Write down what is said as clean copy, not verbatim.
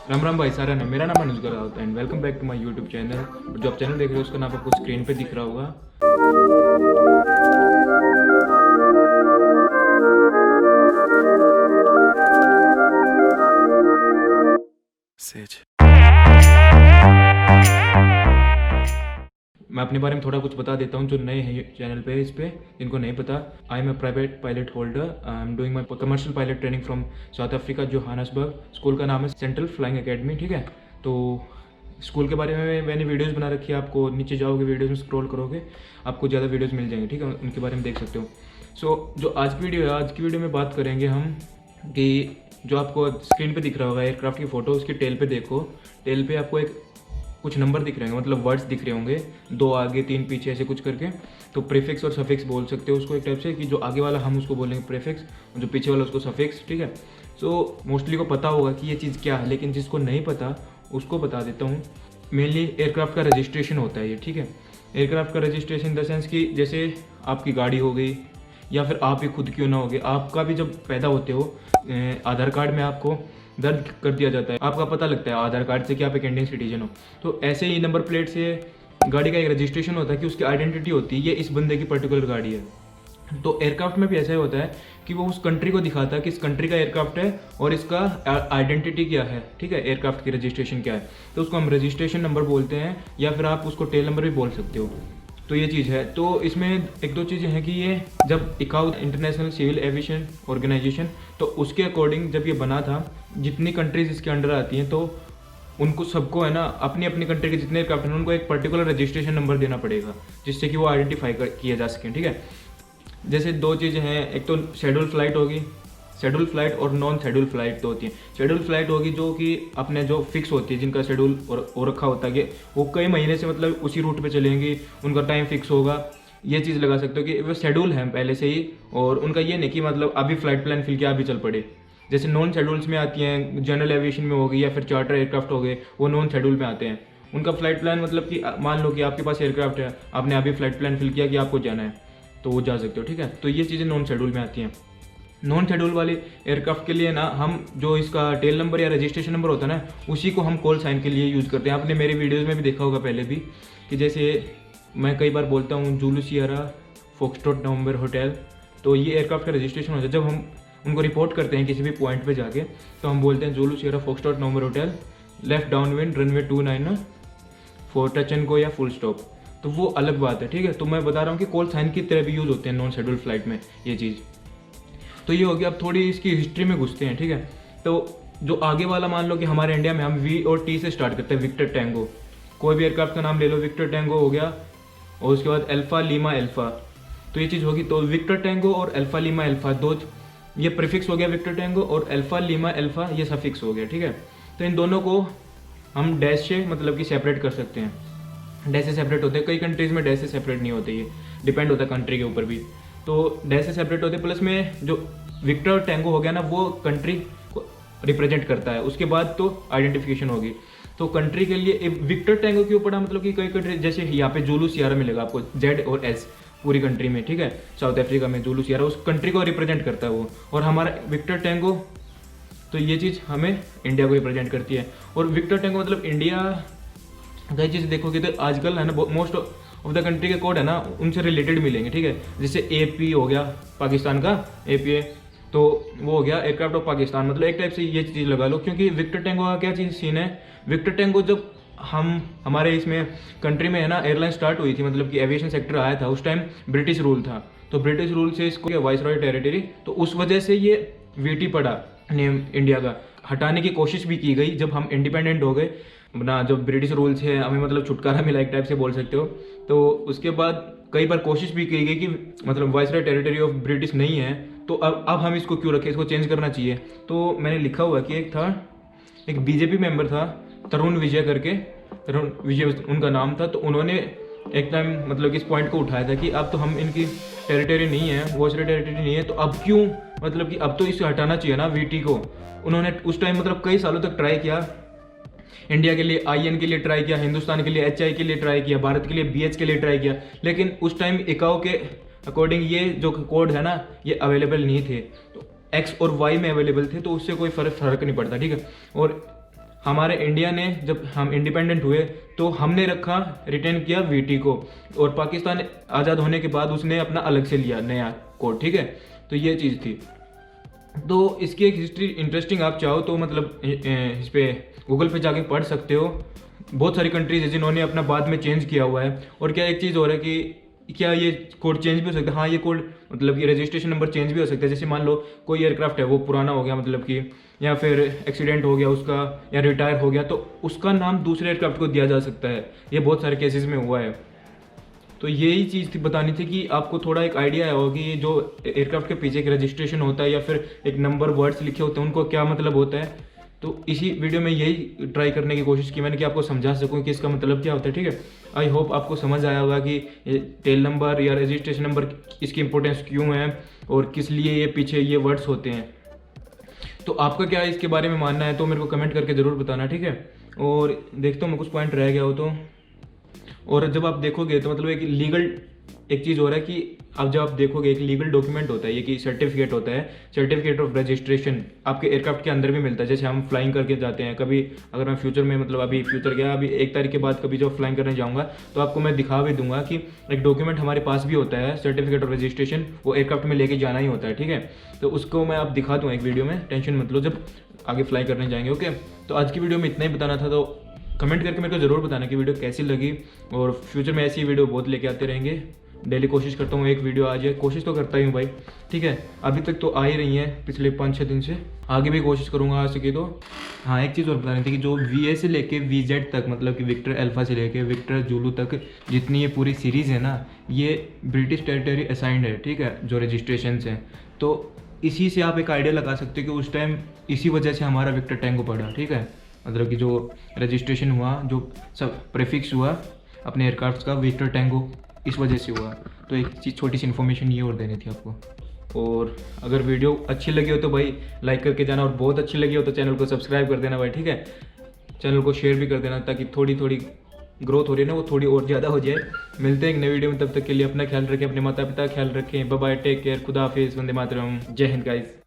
राम राम भाई सारा ने मेरा नाम Anuj Raut and welcome back to my YouTube channel. जो आप चैनल देख रहे हो उसका नाम आपको स्क्रीन पे दिख रहा होगा। सेज मैं अपने बारे में थोड़ा कुछ बता देता हूँ जो नए हैं चैनल पे। इस पे जिनको नहीं पता, I am a private pilot holder. I am doing my commercial pilot training from South Africa, Johannesburg. School का नाम है सेंट्रल फ्लाइंग एकेडमी, ठीक है। तो स्कूल के बारे में मैंने वीडियोस बना रखी है। आपको नीचे जाओगे, वीडियोस में स्क्रॉल करोगे, आपको ज़्यादा वीडियोस मिल जाएंगे, ठीक है। उनके बारे में देख सकते हो। सो जो आज की वीडियो है, आज की वीडियो में बात करेंगे हम कि जो आपको स्क्रीन पे दिख रहा होगा एयरक्राफ्ट की फ़ोटो, उसकी टेल पे देखो। टेल पे आपको एक कुछ नंबर दिख रहे होंगे, मतलब वर्ड्स दिख रहे होंगे, 2 आगे 3 पीछे ऐसे कुछ करके। तो प्रीफिक्स और सफिक्स बोल सकते हो उसको एक टाइप से, कि जो आगे वाला हम उसको बोलेंगे प्रीफिक्स और जो पीछे वाला उसको सफिक्स, ठीक है। सो मोस्टली को पता होगा कि ये चीज़ क्या है, लेकिन जिसको नहीं पता उसको बता देता हूँ। मेनली एयरक्राफ्ट का रजिस्ट्रेशन होता है ये, ठीक है। एयरक्राफ्ट का रजिस्ट्रेशन इन द सेंस कि जैसे आपकी गाड़ी हो गई या फिर आप ही खुद क्यों ना हो गए, आपका भी जब पैदा होते हो आधार कार्ड में आपको दर्ज कर दिया जाता है, आपका पता लगता है आधार कार्ड से कि आप एक इंडियन सिटीजन हो। तो ऐसे ही नंबर प्लेट से गाड़ी का एक रजिस्ट्रेशन होता है कि उसकी आइडेंटिटी होती है, ये इस बंदे की पर्टिकुलर गाड़ी है। तो एयरक्राफ्ट में भी ऐसा ही होता है कि वो उस कंट्री को दिखाता है कि इस कंट्री का एयरक्राफ्ट है और इसका आइडेंटिटी क्या है, ठीक है, एयरक्राफ्ट की रजिस्ट्रेशन क्या है। तो उसको हम रजिस्ट्रेशन नंबर बोलते हैं, या फिर आप उसको टेल नंबर भी बोल सकते हो। तो ये चीज़ है। तो इसमें एक दो चीज़ें हैं कि ये जब इकाउ इंटरनेशनल सिविल एविएशन ऑर्गेनाइजेशन, तो उसके अकॉर्डिंग जब ये बना था, जितनी कंट्रीज इसके अंडर आती हैं, तो उनको सबको है ना अपनी अपनी कंट्री के जितने एयरक्राफ्ट हैं उनको एक पर्टिकुलर रजिस्ट्रेशन नंबर देना पड़ेगा, जिससे कि वो आइडेंटिफाई किया जा सके, ठीक है। जैसे 2 चीज़ें हैं, एक तो शेड्यूल फ्लाइट होगी, शेड्यूल फ्लाइट और नॉन शेड्यूल फ्लाइट तो होती है। शेड्यूल फ्लाइट होगी जो कि अपने जो फिक्स होती है, जिनका शेड्यूल और रखा होता है कि वो कई महीने से मतलब उसी रूट पे चलेंगी, उनका टाइम फिक्स होगा। ये चीज़ लगा सकते हो कि वो शेड्यूल है पहले से ही, और उनका ये नहीं कि मतलब अभी फ्लाइट प्लान फिल किया अभी चल पड़े। जैसे नॉन शेड्यूल्स में आती हैं, जनरल एविएशन में होगी या फिर चार्टर एयरक्राफ्ट हो गए, वो नॉन शेड्यूल में आते हैं। उनका फ्लाइट प्लान मतलब कि मान लो कि आपके पास एयरक्राफ्ट है, आपने अभी फ्लाइट प्लान फिल किया कि आपको जाना है, तो वो जा सकते हो, ठीक है। तो ये चीज़ें नॉन शेड्यूल में आती हैं। नॉन शेड्यूल वाले एयरक्राफ्ट के लिए ना हम जो इसका टेल नंबर या रजिस्ट्रेशन नंबर होता है ना, उसी को हम कॉल साइन के लिए यूज़ करते हैं। आपने मेरे वीडियोज़ में भी देखा होगा पहले भी, कि जैसे मैं कई बार बोलता हूँ Zulu Sierra Foxtrot November hotel, तो ये एयरक्राफ्ट का रजिस्ट्रेशन होता है। जब हम उनको रिपोर्ट करते हैं किसी भी पॉइंट पे जाके, तो हम बोलते हैं Zulu Sierra Foxtrot November Hotel, left downwind runway 29 for touch and go या फुल स्टॉप। तो वो अलग बात है, ठीक है। तो मैं बता रहा हूँ कि कॉल साइन की तरह भी यूज़ होते हैं नॉन शेड्यूल फ्लाइट में ये चीज़। तो ये हो गया। अब थोड़ी इसकी हिस्ट्री में घुसते हैं, ठीक है। तो जो आगे वाला, मान लो कि हमारे इंडिया में हम वी और टी से स्टार्ट करते हैं, विक्टर टैंगो। कोई भी एयरक्राफ्ट का नाम ले लो, विक्टर टैंगो हो गया, और उसके बाद अल्फा लीमा अल्फा, तो ये चीज़ होगी। तो विक्टर टैंगो और अल्फा लीमा अल्फा, दो ये प्रीफिक्स हो गया विक्टर टैंगो, और अल्फा लीमा अल्फा ये सफिक्स हो गया, ठीक है। तो इन दोनों को हम डैश से मतलब कि सेपरेट कर सकते हैं। डैश से सेपरेट होते हैं, कई कंट्रीज़ में डैश से सेपरेट नहीं होते, ये डिपेंड होता है कंट्री के ऊपर भी। तो डैश से सेपरेट होते हैं, प्लस में जो विक्टर टैंगो हो गया ना, वो कंट्री को रिप्रेजेंट करता है। उसके बाद तो आइडेंटिफिकेशन होगी। तो कंट्री के लिए विक्टर टैंगो के ऊपर मतलब कि कई कंट्री, जैसे यहाँ पे जूलू सियारा मिलेगा आपको, जेड और एस पूरी कंट्री में, ठीक है। साउथ अफ्रीका में जूलू सियारा उस कंट्री को रिप्रेजेंट करता है वो, और हमारा विक्टर टैंगो, तो ये चीज़ हमें इंडिया को रिप्रेजेंट करती है। और विक्टर टैंगो मतलब इंडिया, कई चीज़ देखोगे तो आजकल है ना, मोस्ट ऑफ द कंट्री के कोड है ना उनसे रिलेटेड मिलेंगे, ठीक है। जैसे AP हो गया, पाकिस्तान का APA, तो वो हो गया एयरक्राफ्ट ऑफ पाकिस्तान, मतलब एक टाइप से ये चीज़ लगा लो। क्योंकि विक्टर टैंगो का क्या चीज़ सीन है, विक्टर टैंगो जब हमारे इसमें कंट्री में है ना एयरलाइन स्टार्ट हुई थी, मतलब कि एविएशन सेक्टर आया था, उस टाइम ब्रिटिश रूल था। तो ब्रिटिश रूल से इसको वाइस रॉय टेरिटरी, तो उस वजह से ये VT पड़ा नेम इंडिया का। हटाने की कोशिश भी की गई जब हम इंडिपेंडेंट हो गए ना, जब ब्रिटिश रूल से हमें मतलब छुटकारा मिला एक टाइप से बोल सकते हो। तो उसके बाद कई बार कोशिश भी की गई कि मतलब वाइसरॉय टेरिटरी ऑफ ब्रिटिश नहीं है, तो अब हम इसको क्यों रखें, इसको चेंज करना चाहिए। तो मैंने लिखा हुआ कि एक BJP मेंबर था, तरुण विजय करके, तरुण विजय उनका नाम था। तो उन्होंने एक टाइम मतलब इस पॉइंट को उठाया था कि अब तो हम इनकी टेरिटरी नहीं है, वाइसरॉय टेरिटरी नहीं है, तो अब क्यों, मतलब कि अब तो इसे हटाना चाहिए ना VT को। उन्होंने उस टाइम मतलब कई सालों तक ट्राई किया, इंडिया के लिए IN के लिए ट्राई किया, हिंदुस्तान के लिए HI के लिए ट्राई किया, भारत के लिए BH के लिए ट्राई किया, लेकिन उस टाइम इकाओ के अकॉर्डिंग ये जो कोड है ना, ये अवेलेबल नहीं थे। तो X और Y में अवेलेबल थे, तो उससे कोई फर्क नहीं पड़ता, ठीक है। और हमारे इंडिया ने जब हम इंडिपेंडेंट हुए तो हमने रखा, रिटेन किया वीटी को, और पाकिस्तान आज़ाद होने के बाद उसने अपना अलग से लिया नया कोड, ठीक है। तो ये चीज़ थी। तो इसकी एक हिस्ट्री इंटरेस्टिंग आप चाहो तो मतलब इस पे गूगल पे जाके पढ़ सकते हो। बहुत सारी कंट्रीज है जिन्होंने अपना बाद में चेंज किया हुआ है। और क्या एक चीज़ हो रहा है कि क्या ये कोड चेंज भी हो सकता है? हाँ, ये कोड मतलब कि रजिस्ट्रेशन नंबर चेंज भी हो सकता है। जैसे मान लो कोई एयरक्राफ्ट है वो पुराना हो गया, मतलब कि या फिर एक्सीडेंट हो गया उसका, या रिटायर हो गया, तो उसका नाम दूसरे एयरक्राफ्ट को दिया जा सकता है। ये बहुत सारे केसेस में हुआ है। तो यही चीज़ थी बतानी थी कि आपको थोड़ा एक आइडिया आया होगा कि ये जो एयरक्राफ्ट के पीछे एक रजिस्ट्रेशन होता है या फिर एक नंबर वर्ड्स लिखे होते हैं उनको क्या मतलब होता है। तो इसी वीडियो में यही ट्राई करने की कोशिश की मैंने कि आपको समझा सकूं कि इसका मतलब क्या होता है, ठीक है। आई होप आपको समझ आया होगा कि टेल नंबर या रजिस्ट्रेशन नंबर इसकी इंपॉर्टेंस क्यों है और किस लिए ये पीछे ये वर्ड्स होते हैं। तो आपका क्या इसके बारे में मानना है तो मेरे को कमेंट करके ज़रूर बताना, ठीक है। और देखता हूँ मैं कुछ पॉइंट रह गया हो तो। और जब आप देखोगे तो मतलब एक लीगल एक चीज़ हो रहा है कि अब जब आप देखोगे एक लीगल डॉक्यूमेंट होता है ये, कि सर्टिफिकेट होता है, सर्टिफिकेट ऑफ रजिस्ट्रेशन आपके एयरक्राफ्ट के अंदर भी मिलता है। जैसे हम फ्लाइंग करके जाते हैं कभी, अगर मैं फ्यूचर में मतलब अभी फ्यूचर गया, अभी 1 तारीख के बाद कभी जब फ्लाइंग करने जाऊँगा तो आपको मैं दिखा भी दूंगा कि एक डॉक्यूमेंट हमारे पास भी होता है, सर्टिफिकेट ऑफ रजिस्ट्रेशन, वो एयरक्राफ्ट में लेके जाना ही होता है, ठीक है। तो उसको मैं आप दिखा दूँ एक वीडियो में, टेंशन मत लो, जब आगे फ्लाई करने जाएंगे, ओके। तो आज की वीडियो में इतना ही बताना था। तो कमेंट करके मेरे को ज़रूर बताना कि वीडियो कैसी लगी, और फ्यूचर में ऐसी वीडियो बहुत लेके आते रहेंगे। डेली कोशिश करता हूँ एक वीडियो आ जाए, कोशिश तो करता ही हूँ भाई, ठीक है। अभी तक तो आ ही रही हैं पिछले 5-6 दिन से, आगे भी कोशिश करूँगा आ सके तो। हाँ, एक चीज़ और बतानी थी कि जो VA से लेके VZ तक, मतलब कि विक्टर अल्फा से लेके विक्टर जूलू तक जितनी ये पूरी सीरीज़ है ना, ये ब्रिटिश टेरिटरी असाइंड है, ठीक है, जो रजिस्ट्रेशन हैं। तो इसी से आप एक आइडिया लगा सकते हो कि उस टाइम इसी वजह से हमारा विक्टर टैंगो पड़ा, ठीक है। मतलब कि जो रजिस्ट्रेशन हुआ, जो सब प्रीफिक्स हुआ अपने एयरक्राफ्ट का, विक्टर टैंगो इस वजह से हुआ। तो एक चीज़ छोटी सी इन्फॉर्मेशन ये और देनी थी आपको। और अगर वीडियो अच्छी लगी हो तो भाई लाइक करके जाना, और बहुत अच्छी लगी हो तो चैनल को सब्सक्राइब कर देना भाई, ठीक है। चैनल को शेयर भी कर देना ताकि थोड़ी थोड़ी ग्रोथ हो रही है ना, वो थोड़ी और ज़्यादा हो जाए। मिलते हैं एक नई वीडियो में, तब तक के लिए अपना ख्याल रखें, अपने माता पिता का ख्याल रखें। बाय बाय, टेक केयर, खुदा हाफिज़, वंदे मातरम, जय हिंद गाइस।